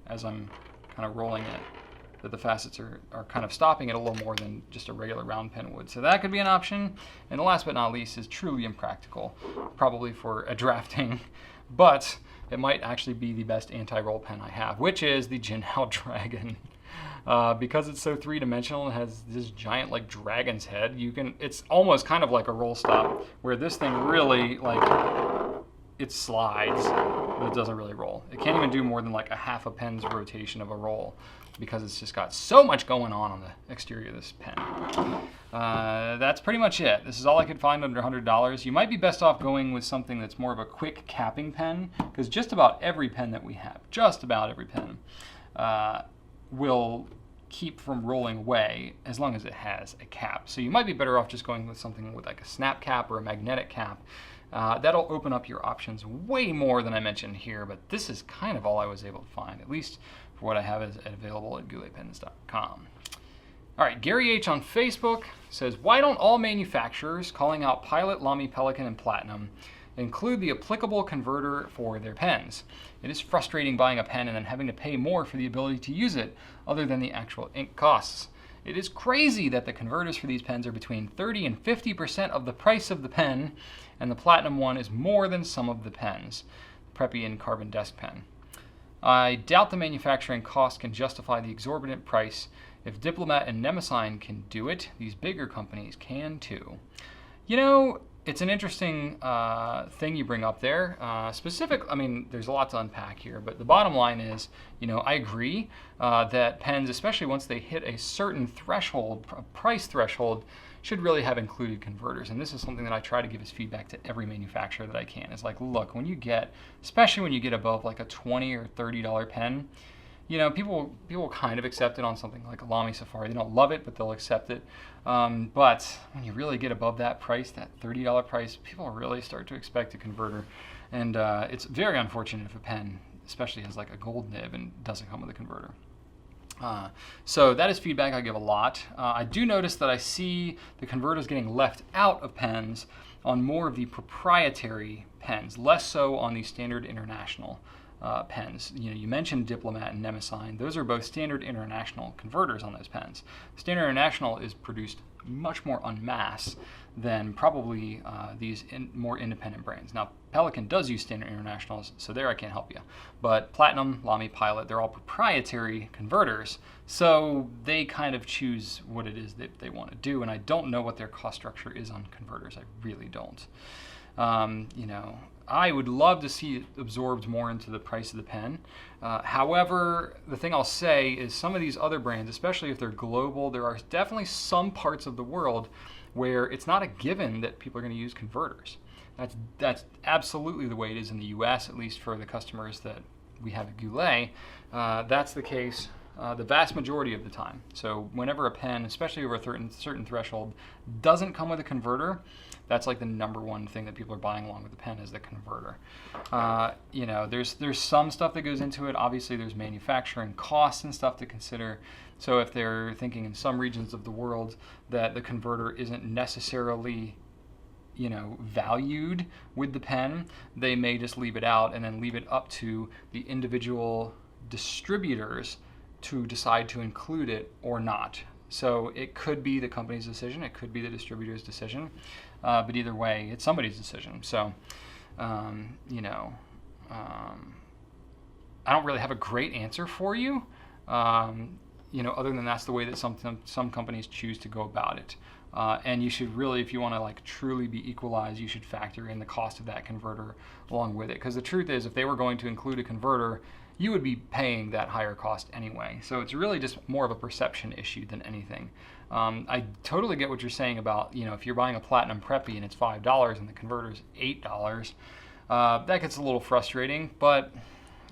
as I'm kind of rolling it, that the facets are kind of stopping it a little more than just a regular round pen would. So that could be an option. And the last but not least is truly impractical, probably for a drafting, but it might actually be the best anti-roll pen I have, which is the Jinhao Dragon. Because it's so three-dimensional and has this giant like dragon's head, it's almost kind of like a roll stop, where this thing really it slides, but it doesn't really roll. It can't even do more than like a half a pen's rotation of a roll, because it's just got so much going on the exterior of this pen. That's pretty much it. This is all I could find under $100. You might be best off going with something that's more of a quick capping pen, because just about every pen that we have, will keep from rolling away as long as it has a cap. So you might be better off just going with something with like a snap cap or a magnetic cap. That'll open up your options way more than I mentioned here, but this is kind of all I was able to find, at least for what I have available at gouletpens.com. All right, Gary H. on Facebook says, why don't all manufacturers, calling out Pilot, Lamy, Pelican, and Platinum, include the applicable converter for their pens? It is frustrating buying a pen and then having to pay more for the ability to use it, other than the actual ink costs. It is crazy that the converters for these pens are between 30 and 50% of the price of the pen, and the Platinum one is more than some of the pens. Preppy and Carbon Desk Pen. I doubt the manufacturing cost can justify the exorbitant price. If Diplomat and Nemesign can do it, these bigger companies can too. You know, it's an interesting thing you bring up there. I mean, there's a lot to unpack here, but the bottom line is, I agree that pens, especially once they hit a certain threshold, a price threshold, should really have included converters. And this is something that I try to give as feedback to every manufacturer that I can. It's like, look, especially when you get above like a $20 or $30 pen, people kind of accept it on something like a Lamy Safari. They don't love it, but they'll accept it. But when you really get above that price, that $30 price, people really start to expect a converter. And it's very unfortunate if a pen, especially has like a gold nib and doesn't come with a converter. So that is feedback I give a lot. I do notice that I see the converters getting left out of pens on more of the proprietary pens, less so on the standard international pens. You mentioned Diplomat and Nemesign. Those are both standard international converters on those pens. Standard International is produced much more en masse than probably these more independent brands. Now, Pelican does use standard internationals, so there I can't help you. But Platinum, Lamy, Pilot, they're all proprietary converters, so they kind of choose what it is that they want to do, and I don't know what their cost structure is on converters. I really don't. I would love to see it absorbed more into the price of the pen. However, the thing I'll say is some of these other brands, especially if they're global, there are definitely some parts of the world where it's not a given that people are going to use converters. That's absolutely the way it is in the US, at least for the customers that we have at Goulet. That's the case the vast majority of the time. So whenever a pen, especially over a certain threshold, doesn't come with a converter, that's like the number one thing that people are buying along with the pen is the converter. There's some stuff that goes into it. Obviously, there's manufacturing costs and stuff to consider. So if they're thinking in some regions of the world that the converter isn't necessarily valued with the pen, they may just leave it out and then leave it up to the individual distributors to decide to include it or not. So it could be the company's decision, it could be the distributor's decision, but either way, it's somebody's decision. So, I don't really have a great answer for you, other than that's the way that some companies choose to go about it. And you should really, if you want to truly be equalized, you should factor in the cost of that converter along with it. Because the truth is, if they were going to include a converter, you would be paying that higher cost anyway. So it's really just more of a perception issue than anything. I totally get what you're saying about, if you're buying a Platinum Preppy and it's $5 and the converter's $8, that gets a little frustrating, but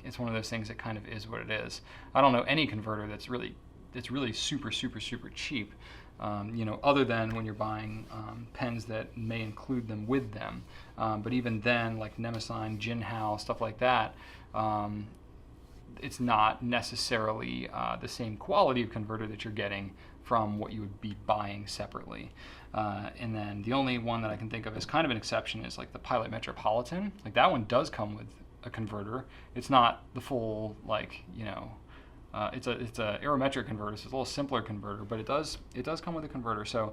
it's one of those things that kind of is what it is. I don't know any converter that's really super, super, super cheap. Other than when you're buying pens that may include them with them. But even then, like Nemesign, Jinhao, stuff like that, it's not necessarily the same quality of converter that you're getting from what you would be buying separately. And then the only one that I can think of as kind of an exception is like the Pilot Metropolitan. Like that one does come with a converter. It's not the full it's a aerometric converter, so it's a little simpler converter, but it does come with a converter. So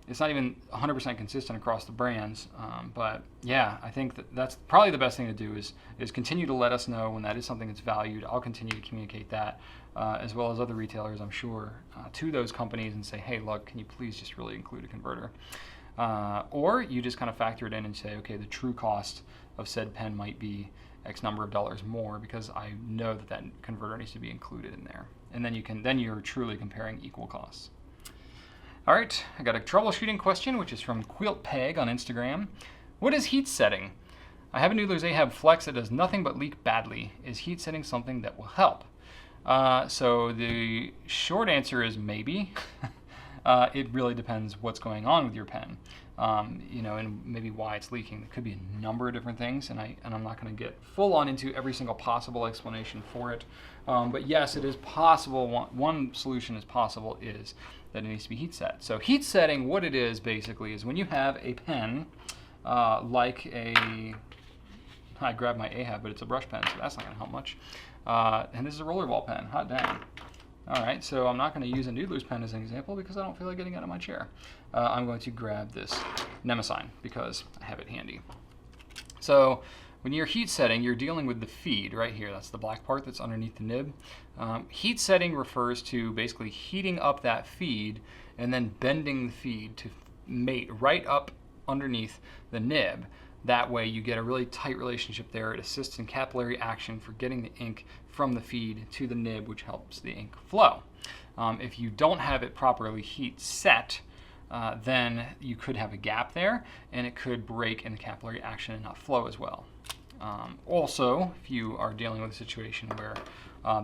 it's not even 100% consistent across the brands. But yeah, I think that's probably the best thing to do is continue to let us know when that is something that's valued. I'll continue to communicate that, as well as other retailers, I'm sure, to those companies and say, hey, look, can you please just really include a converter? Or you just kind of factor it in and say, okay, the true cost of said pen might be X number of dollars more because I know that converter needs to be included in there. And then you're truly comparing equal costs. All right, I got a troubleshooting question, which is from quiltpeg on Instagram. What is heat setting? I have a Noodler's Ahab Flex that does nothing but leak badly. Is heat setting something that will help? So the short answer is maybe. It really depends what's going on with your pen, and maybe why it's leaking. There could be a number of different things, and I'm not going to get full on into every single possible explanation for it. But yes, it is possible. One solution is possible is that it needs to be heat set. So heat setting, what it is basically is when you have a pen I grabbed my Ahab, but it's a brush pen, so that's not going to help much. And this is a rollerball pen. Hot dang. All right, so I'm not going to use a Noodler's pen as an example because I don't feel like getting out of my chair. I'm going to grab this Nemesign because I have it handy. So when you're heat setting, you're dealing with the feed right here. That's the black part that's underneath the nib. Heat setting refers to basically heating up that feed and then bending the feed to mate right up underneath the nib. That way you get a really tight relationship there. It assists in capillary action for getting the ink from the feed to the nib, which helps the ink flow. If you don't have it properly heat set, then you could have a gap there, and it could break in the capillary action and not flow as well. Also, if you are dealing with a situation where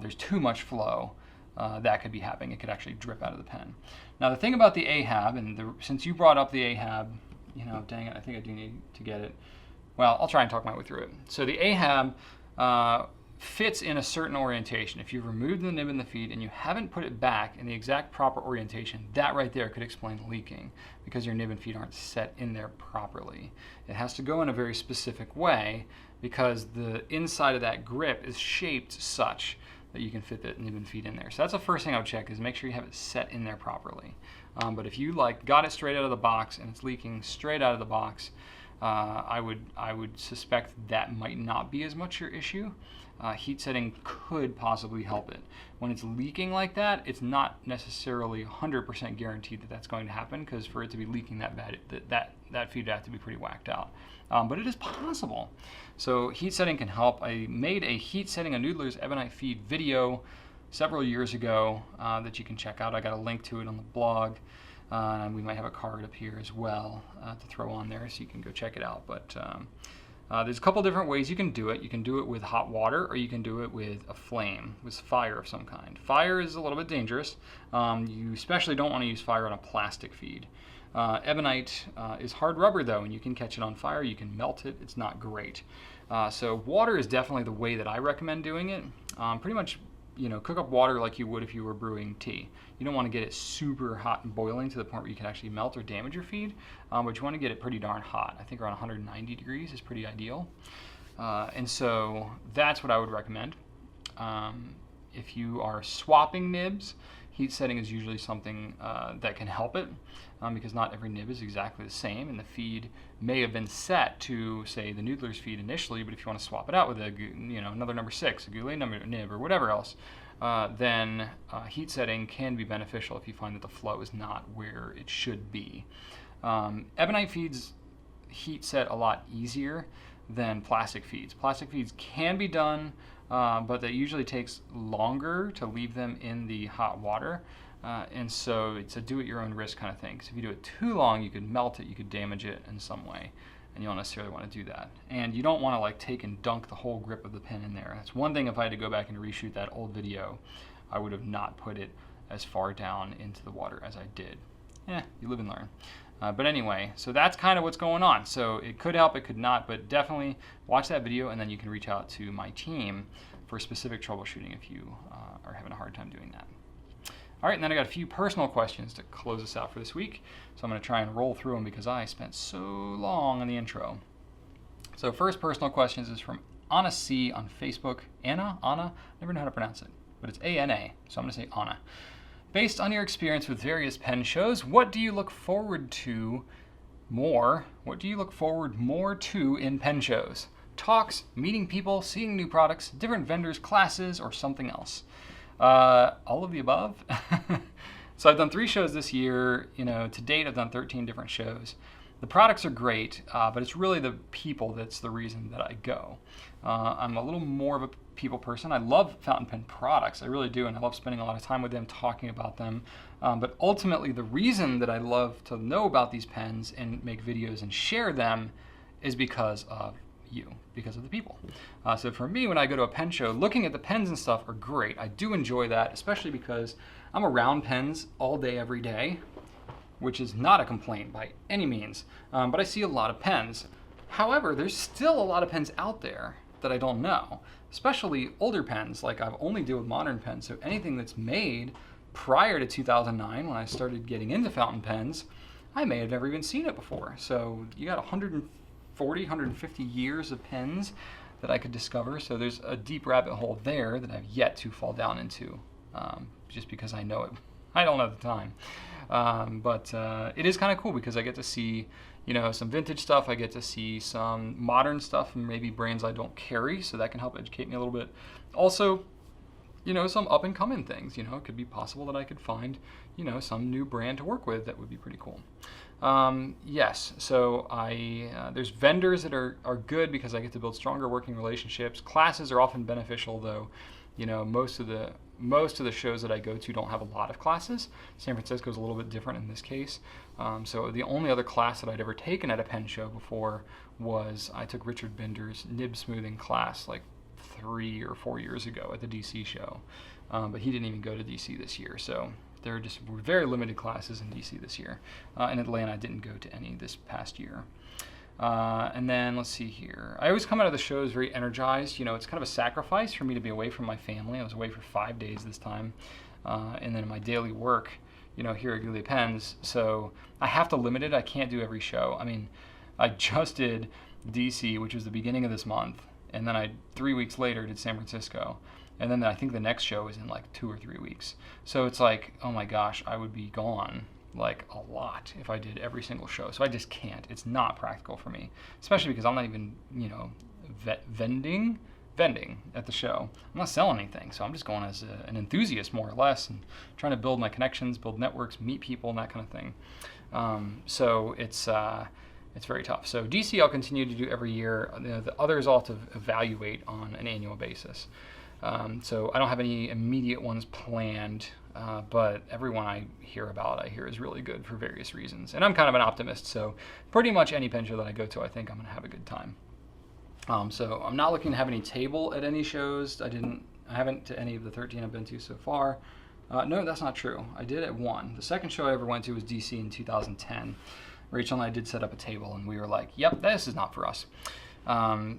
there's too much flow, that could be happening. It could actually drip out of the pen. Now the thing about the Ahab, and since you brought up the Ahab, you know, dang it, I think I do need to get it. Well, I'll try and talk my way through it. So the Ahab fits in a certain orientation. If you've removed the nib and the feed and you haven't put it back in the exact proper orientation, that right there could explain leaking, because your nib and feed aren't set in there properly. It has to go in a very specific way because the inside of that grip is shaped such that you can fit the nib and feed in there. So that's the first thing I would check, is make sure you have it set in there properly. But if you got it straight out of the box and it's leaking straight out of the box, I would suspect that might not be as much your issue. Heat setting could possibly help it. When it's leaking like that, it's not necessarily 100% guaranteed that that's going to happen, because for it to be leaking that bad, that feed would have to be pretty whacked out. But it is possible. So heat setting can help. I made a heat setting a Noodler's Ebonite feed video several years ago that you can check out. I got a link to it on the blog. We might have a card up here as well to throw on there, so you can go check it out. But there's a couple different ways you can do it. You can do it with hot water, or you can do it with a flame, with fire of some kind. Fire is a little bit dangerous. You especially don't want to use fire on a plastic feed. Ebonite is hard rubber though, and you can catch it on fire, you can melt it, it's not great. So water is definitely the way that I recommend doing it. Pretty much, you know, cook up water like you would if you were brewing tea. You don't want to get it super hot and boiling to the point where you can actually melt or damage your feed, but you want to get it pretty darn hot. I think around 190 degrees is pretty ideal. And so that's what I would recommend. If you are swapping nibs, heat setting is usually something that can help it, because not every nib is exactly the same, and the feed may have been set to, say, the Noodler's feed initially, but if you want to swap it out with a, you know, another number 6, a Goulet nib, or whatever else, then heat setting can be beneficial if you find that the flow is not where it should be. Ebonite feeds heat set a lot easier than plastic feeds. Plastic feeds can be done, but that usually takes longer to leave them in the hot water. And so it's a do-at-your-own risk kind of thing. So if you do it too long, you could melt it, you could damage it in some way, and you don't necessarily want to do that. And you don't want to like take and dunk the whole grip of the pen in there. That's one thing. If I had to go back and reshoot that old video, I would have not put it as far down into the water as I did. You live and learn. But anyway, so that's kind of what's going on. So it could help, it could not, but definitely watch that video, and then you can reach out to my team for specific troubleshooting if you are having a hard time doing that. All right, and then I got a few personal questions to close us out for this week. So I'm going to try and roll through them because I spent so long on the intro. So first personal questions is from Anna C on Facebook. Anna? Never know how to pronounce it, but it's A-N-A, so I'm going to say Anna. Based on your experience with various pen shows, what do you look forward to more? What do you look forward more to in pen shows? Talks, meeting people, seeing new products, different vendors, classes, or something else? All of the above. So I've done 3 shows this year. You know, to date I've done 13 different shows. The products are great, but it's really the people that's the reason that I go. I'm a little more of a people person. I love fountain pen products, I really do, and I love spending a lot of time with them, talking about them. But ultimately the reason that I love to know about these pens and make videos and share them is because of you, because of the people. So for me, when I go to a pen show, looking at the pens and stuff are great. I do enjoy that, especially because I'm around pens all day, every day, which is not a complaint by any means, but I see a lot of pens. However, there's still a lot of pens out there that I don't know, especially older pens. Like I've only dealt with modern pens, so anything that's made prior to 2009 when I started getting into fountain pens, I may have never even seen it before. So you got 140, 150 years of pens that I could discover, so there's a deep rabbit hole there that I've yet to fall down into, just because I know it I don't have the time. But it is kind of cool because I get to see, some vintage stuff. I get to see some modern stuff from maybe brands I don't carry, so that can help educate me a little bit. Also, some up and coming things. It could be possible that I could find, some new brand to work with that would be pretty cool. Yes, so there's vendors that are good because I get to build stronger working relationships. Classes are often beneficial, though. Most of the shows that I go to don't have a lot of classes. San Francisco is a little bit different in this case. So the only other class that I'd ever taken at a pen show before was I took Richard Binder's nib smoothing class like 3 or 4 years ago at the DC show. But he didn't even go to DC this year, so there were very limited classes in DC this year. In Atlanta, I didn't go to any this past year. And then let's see here. I always come out of the shows very energized. It's kind of a sacrifice for me to be away from my family. I was away for 5 days this time. And then my daily work, here at Goulet Pens. So I have to limit it. I can't do every show. I mean, I just did DC, which was the beginning of this month. And then 3 weeks later, did San Francisco. And then I think the next show is in like 2 or 3 weeks. So it's like, oh my gosh, I would be gone like a lot if I did every single show. So I just can't. It's not practical for me, especially because I'm not even, vending at the show. I'm not selling anything. So I'm just going as an enthusiast more or less and trying to build my connections, build networks, meet people and that kind of thing. So it's very tough. So DC I'll continue to do every year. The others I'll have to evaluate on an annual basis. So I don't have any immediate ones planned, but everyone I hear is really good for various reasons. And I'm kind of an optimist, so pretty much any pen show that I go to, I think I'm going to have a good time. So I'm not looking to have any table at any shows. I haven't to any of the 13 I've been to so far. No, that's not true. I did at one. The second show I ever went to was DC in 2010. Rachel and I did set up a table, and we were like, yep, this is not for us.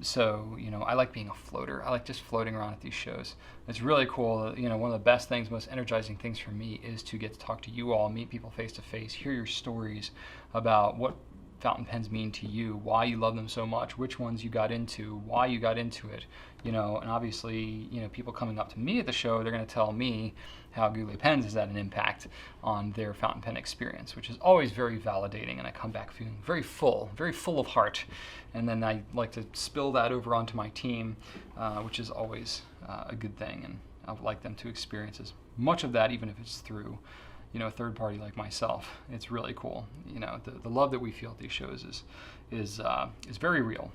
So, I like being a floater. I like just floating around at these shows. It's really cool. One of the best things, most energizing things for me is to get to talk to you all, meet people face to face, hear your stories about what fountain pens mean to you, why you love them so much, which ones you got into, why you got into it, and obviously, people coming up to me at the show, they're going to tell me how Goulet Pens has had an impact on their fountain pen experience, which is always very validating, and I come back feeling very full of heart, and then I like to spill that over onto my team, which is always a good thing, and I would like them to experience as much of that, even if it's through a third party like myself. It's really cool. The love that we feel at these shows is very real.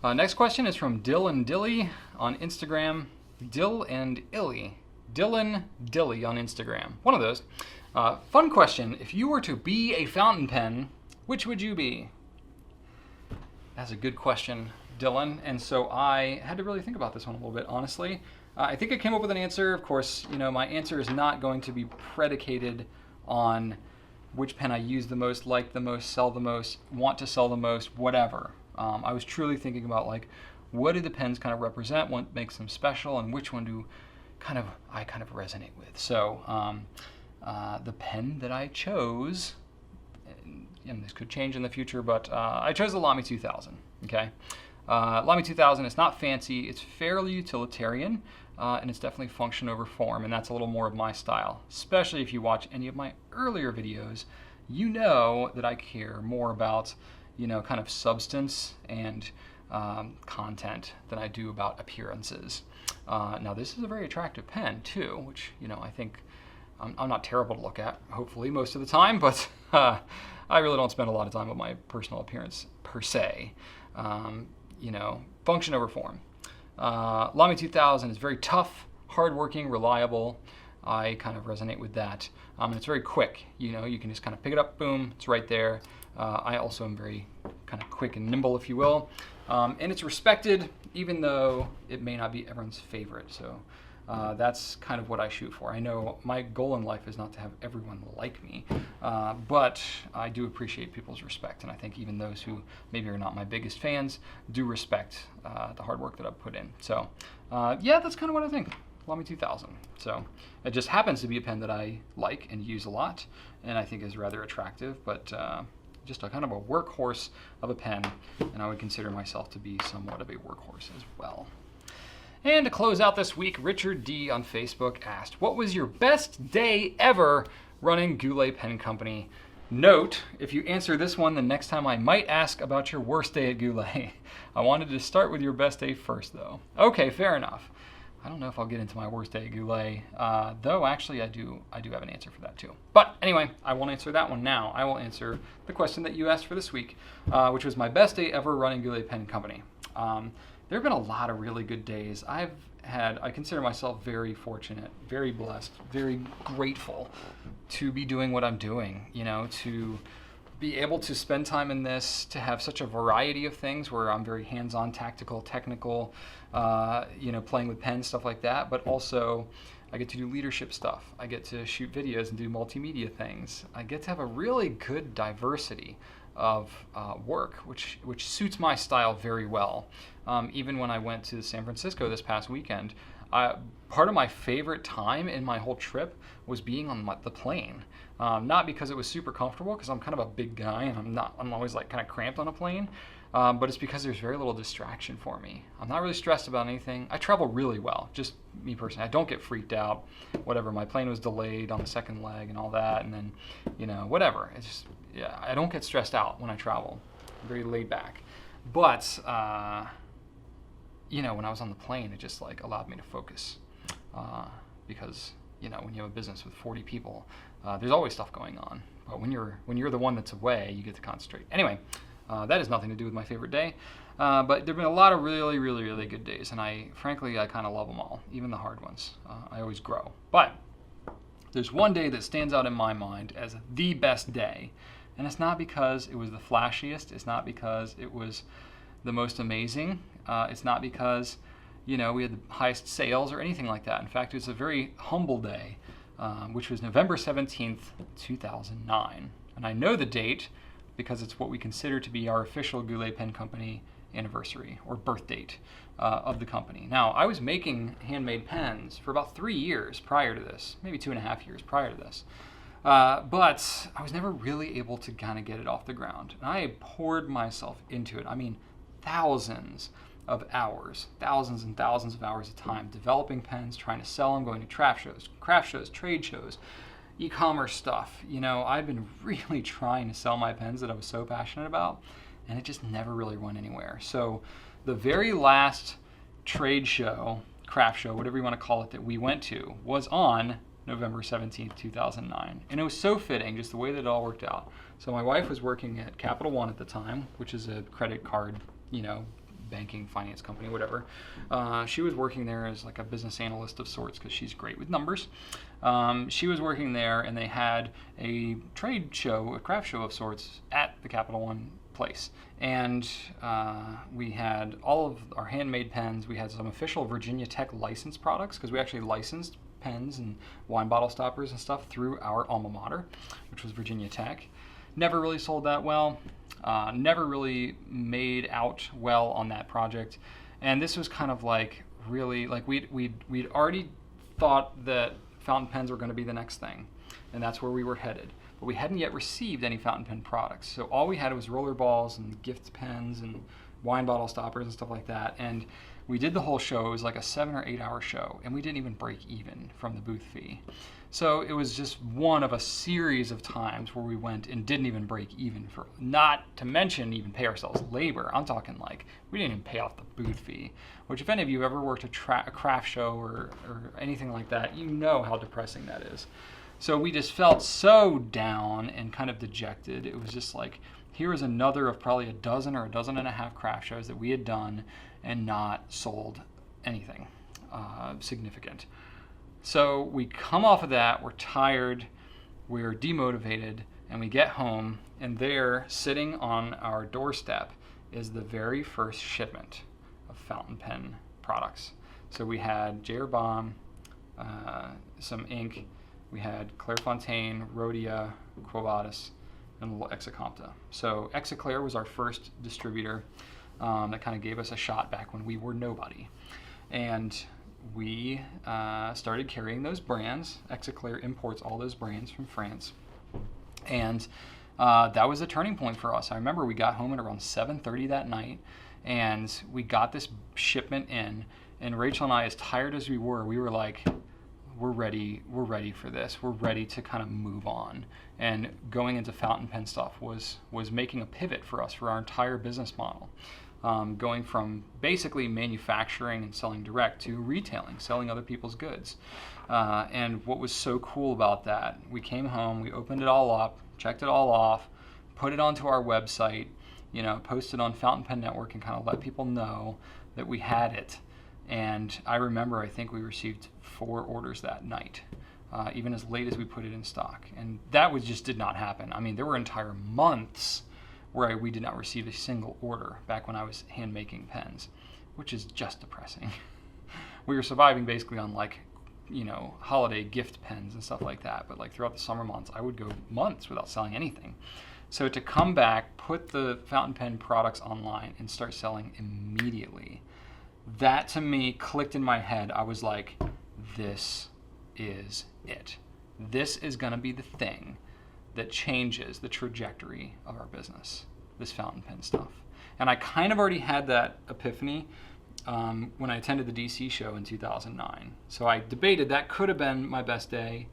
Next question is from dylandilly on Instagram. Dylandilly on Instagram. One of those. Fun question. If you were to be a fountain pen, which would you be? That's a good question, Dylan. And so I had to really think about this one a little bit, honestly. I think I came up with an answer. Of course, my answer is not going to be predicated on which pen I use the most, like the most, sell the most, want to sell the most, whatever. I was truly thinking about what do the pens kind of represent, what makes them special, and which one do I kind of resonate with. So the pen that I chose, and this could change in the future, but I chose the Lamy 2000. Okay. Lamy 2000 is not fancy, it's fairly utilitarian, and it's definitely function over form, and that's a little more of my style. Especially if you watch any of my earlier videos, you know that I care more about, kind of substance and content than I do about appearances. Now this is a very attractive pen too, which, I think I'm not terrible to look at, hopefully, most of the time, but I really don't spend a lot of time on my personal appearance per se. Function over form. Lamy 2000 is very tough, hardworking, reliable. I kind of resonate with that. And it's very quick. You can just kind of pick it up, boom, it's right there. I also am very kind of quick and nimble, if you will. And it's respected, even though it may not be everyone's favorite. So that's kind of what I shoot for. I know my goal in life is not to have everyone like me, but I do appreciate people's respect, and I think even those who maybe are not my biggest fans do respect the hard work that I've put in. So yeah, that's kind of what I think. Lamy 2000. So it just happens to be a pen that I like and use a lot, and I think is rather attractive, but just a kind of a workhorse of a pen, and I would consider myself to be somewhat of a workhorse as well. And to close out this week, Richard D. on Facebook asked, what was your best day ever running Goulet Pen Company? Note, if you answer this one, the next time I might ask about your worst day at Goulet. I wanted to start with your best day first, though. Okay, fair enough. I don't know if I'll get into my worst day at Goulet, though actually I do have an answer for that too. But anyway, I won't answer that one now. I will answer the question that you asked for this week, which was my best day ever running Goulet Pen Company. There have been a lot of really good days. I consider myself very fortunate, very blessed, very grateful to be doing what I'm doing, to be able to spend time in this, to have such a variety of things where I'm very hands-on, tactical, technical, playing with pens, stuff like that, but also I get to do leadership stuff. I get to shoot videos and do multimedia things. I get to have a really good diversity of work, which suits my style very well. Even when I went to San Francisco this past weekend, part of my favorite time in my whole trip was being on the plane. Not because it was super comfortable, because I'm kind of a big guy and I'm always like kind of cramped on a plane, but it's because there's very little distraction for me. I'm not really stressed about anything. I travel really well, just me personally. I don't get freaked out. Whatever, my plane was delayed on the second leg and all that, and then, whatever. It's just, I don't get stressed out when I travel. I'm very laid back. But, when I was on the plane, it just allowed me to focus, because when you have a business with 40 people, there's always stuff going on. But when you're the one that's away, you get to concentrate. Anyway, that has nothing to do with my favorite day. But there've been a lot of really, really, really good days, and frankly, I kind of love them all, even the hard ones. I always grow. But there's one day that stands out in my mind as the best day, and it's not because it was the flashiest. It's not because it was the most amazing. It's not because we had the highest sales or anything like that. In fact, it was a very humble day, which was November 17th, 2009. And I know the date because it's what we consider to be our official Goulet Pen Company anniversary or birth date of the company. Now, I was making handmade pens for about 3 years prior to this, maybe 2.5 years prior to this. But I was never really able to kind of get it off the ground. And I poured myself into it. I mean, thousands of hours, thousands and thousands of hours of time developing pens, trying to sell them, going to craft shows, trade shows, e-commerce stuff. I've been really trying to sell my pens that I was so passionate about, and it just never really went anywhere. So the very last trade show, craft show, whatever you want to call it, that we went to was on November 17th, 2009. And it was so fitting, just the way that it all worked out. So my wife was working at Capital One at the time, which is a credit card, banking, finance company, whatever. She was working there as a business analyst of sorts because she's great with numbers. She was working there, and they had a trade show, a craft show of sorts, at the Capital One place. And we had all of our handmade pens. We had some official Virginia Tech licensed products because we actually licensed pens and wine bottle stoppers and stuff through our alma mater, which was Virginia Tech. Never really sold that well. Never really made out well on that project. And this was kind of really we'd already thought that fountain pens were going to be the next thing, and that's where we were headed. But we hadn't yet received any fountain pen products. So all we had was roller balls and gift pens and wine bottle stoppers and stuff like that. And we did the whole show. It was like a 7 or 8 hour show, and we didn't even break even from the booth fee. So it was just one of a series of times where we went and didn't even break even, for not to mention even pay ourselves labor. I'm talking we didn't even pay off the booth fee, which if any of you have ever worked a craft show or anything like that, you know how depressing that is. So we just felt so down and kind of dejected. It was just here was another of probably a dozen or a dozen and a half craft shows that we had done and not sold anything significant. So we come off of that, we're tired, we're demotivated, and we get home, and there, sitting on our doorstep, is the very first shipment of fountain pen products. So we had J.R. Bomb, some ink, we had Clairefontaine, Rhodia, Quo Vadis, and a little Exacompta. So Exaclair was our first distributor that kind of gave us a shot back when we were nobody. And we started carrying those brands. Exaclair imports all those brands from France. And that was a turning point for us. I remember we got home at around 7:30 that night, and we got this shipment in, And Rachel and I, as tired as we were like, we're ready for this. We're ready to kind of move on. And going into fountain pen stuff was making a pivot for us for our entire business model. Going from basically manufacturing and selling direct to retailing, selling other people's goods. And what was so cool about that, we came home, we opened it all up, checked it all off, put it onto our website, posted on Fountain Pen Network and kind of let people know that we had it. And I remember, I think we received 4 orders that night, even as late as we put it in stock. And that just did not happen. I mean, there were entire months where we did not receive a single order back when I was hand making pens, which is just depressing. We were surviving basically on holiday gift pens and stuff like that. But throughout the summer months, I would go months without selling anything. So to come back, put the fountain pen products online and start selling immediately, that to me clicked in my head. I was like, this is it. This is gonna be the thing that changes the trajectory of our business, this fountain pen stuff. And I kind of already had that epiphany when I attended the DC show in 2009. So I debated that could have been my best day,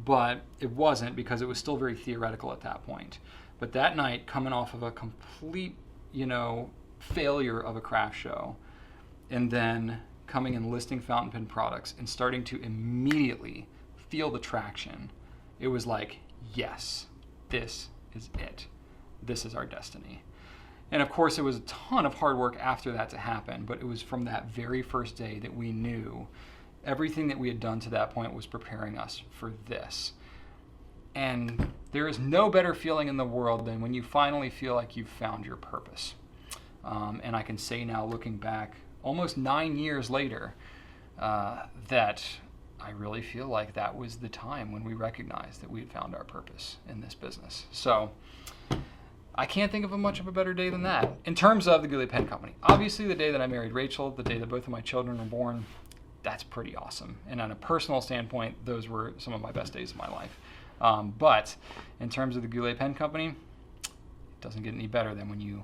but it wasn't because it was still very theoretical at that point. But that night, coming off of a complete, failure of a craft show, and then coming and listing fountain pen products and starting to immediately feel the traction, it was like, yes, this is it. This is our destiny. And of course, it was a ton of hard work after that to happen, but it was from that very first day that we knew everything that we had done to that point was preparing us for this. And there is no better feeling in the world than when you finally feel like you've found your purpose. And I can say now, looking back, almost 9 years later, that I really feel like that was the time when we recognized that we had found our purpose in this business. So I can't think of much of a better day than that. In terms of the Goulet Pen Company, obviously the day that I married Rachel, the day that both of my children were born, that's pretty awesome. And on a personal standpoint, those were some of my best days of my life. But in terms of the Goulet Pen Company, it doesn't get any better than when you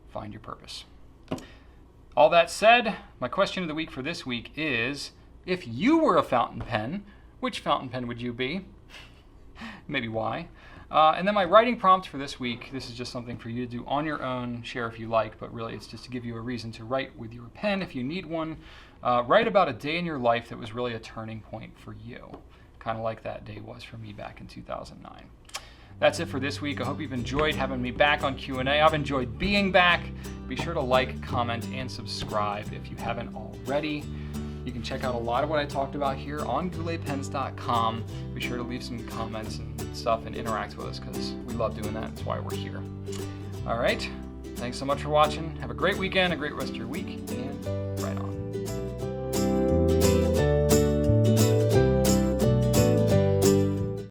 find your purpose. All that said, my question of the week for this week is, if you were a fountain pen, which fountain pen would you be? Maybe why? And then my writing prompt for this week, this is just something for you to do on your own, share if you like, but really it's just to give you a reason to write with your pen if you need one. Write about a day in your life that was really a turning point for you, kind of like that day was for me back in 2009. That's it for this week. I hope you've enjoyed having me back on Q&A. I've enjoyed being back. Be sure to like, comment, and subscribe if you haven't already. You can check out a lot of what I talked about here on gouletpens.com. Be sure to leave some comments and stuff and interact with us because we love doing that. That's why we're here. All right. Thanks so much for watching. Have a great weekend, a great rest of your week, and